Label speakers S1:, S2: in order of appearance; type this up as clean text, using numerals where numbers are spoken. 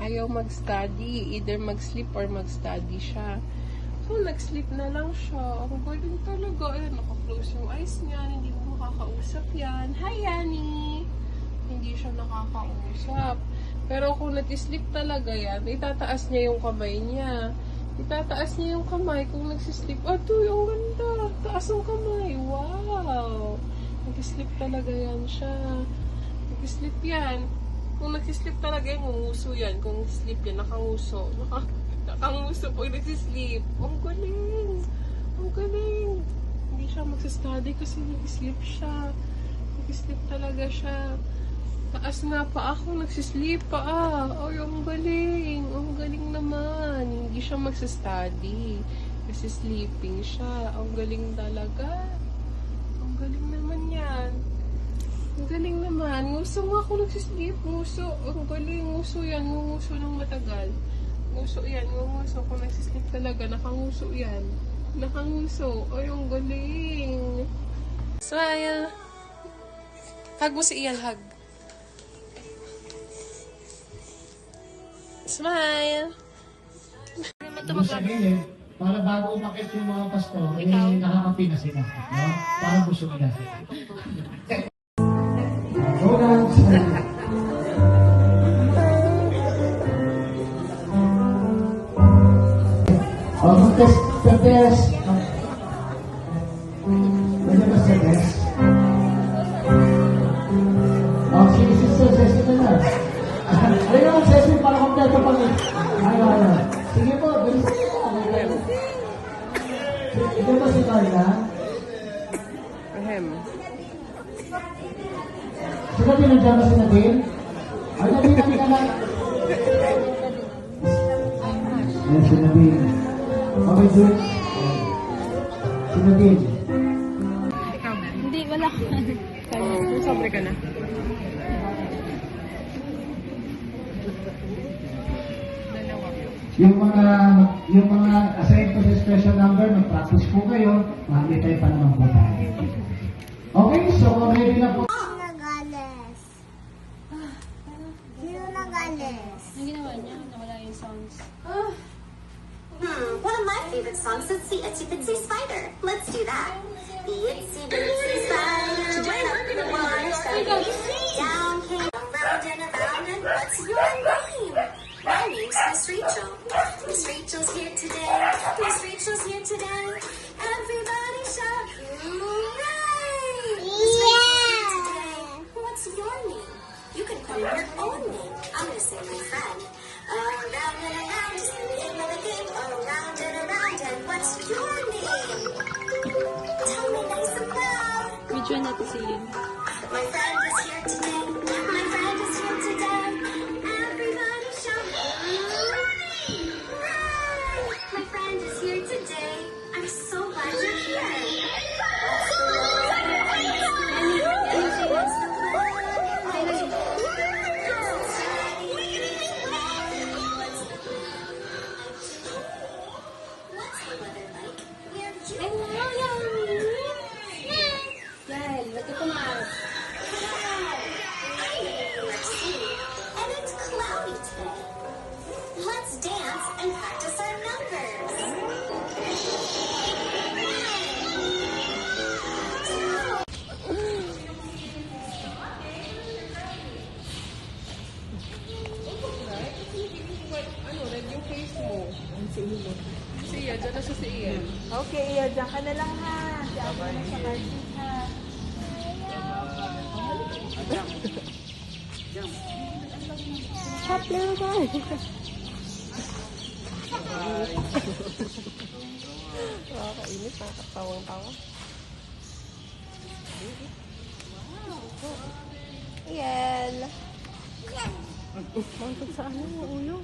S1: Ayaw mag-study. Either mag-sleep or mag-study siya. So, nag-sleep na lang siya. Ang galing talaga. Ayan, naka-close yung eyes niya. Hindi mo makakausap yan. Hi, Yanni! Hindi siya nakakausap. Pero kung nag-sleep talaga yan, itataas niya yung kamay niya. Itataas niya yung kamay kung nagsisleep. Ato, yung ganda. Taas ang kamay. Wow! Nag-sleep talaga yan siya. Nag-sleep yan. Kung nagsisleep talaga yan, nguso yan. Kung sleep yan, nakanguso. Nakanguso pag nagsisleep. Ang galing. Ang galing. Hindi siya magsastudy kasi nag-sleep siya. Nag-sleep talaga siya. Taas nga pa ako, nagsisleep pa Ay, ang galing. Ang galing naman. Hindi siya magsastudy. Kasi sleeping siya. Ang galing talaga. Ang galing naman yan. Ang galing naman. Nguso nga ako nagsisleep. Nguso. Ang galing. Nguso yan. Nguso ng matagal. Nguso yan. Nguso. Kung nagsisleep talaga, nakanguso yan. Nakanguso. Ay, ang galing. Smile. Hug mo si Ian. Hug. Smile.
S2: Ibig sabihin, para bago umakit yung mga pastor, nakakapi na sila. No? Para busog na sila. Test. Ano ba sa test? Sige, sister na. Ayun ang session para kompleto pag ayun. Sige po, bilis na. Ito ba si Carla? Sino pinagdyan ba si Nadine? Ay, Nadine, ka na. Ayan, si Nadine. Okay, good. Si Nadine.
S3: Hindi, wala ka.
S1: Sobre ka na.
S2: Yung mga assigned ko sa special number, mag-practice po kayo, makikita pa naman po tayo. Okay, so ready na po.
S3: Ang ginawa niya, nawala yung sounds.
S4: One of my favorite songs is the Itsy Bitsy Spider. Let's do that. The Itsy Bitsy Spider went up in the water, down came around and around, and what's your name? My name's Miss Rachel. Miss Rachel's here today. Miss Rachel's here today. Everybody shout, hooray! Miss Rachel's here today. What's your name? You can put in your own name. I'm gonna say my friend. Around and around is the name of the game. Around and what's your name? Tell me nice and loud.
S3: Video natin si Ian.
S4: My friend is here today. My friend is here today. Everybody shout, hooray! Hooray! My friend is here today. I'm so glad you're here.
S3: Yan, lagi pumas.
S4: And it's cloudy today. Let's dance and practice our numbers.
S1: Ano, red yung face mo. Si Ian, dyan na siya si Ian.
S5: Okay, Iya, dyan ka na lang ha. Diyan ka na sa carpet ha.
S3: Stop lang ba?
S1: Nakakainis, nakakatawang-tawa.
S3: Ian. Mangkot sa ano, ulo.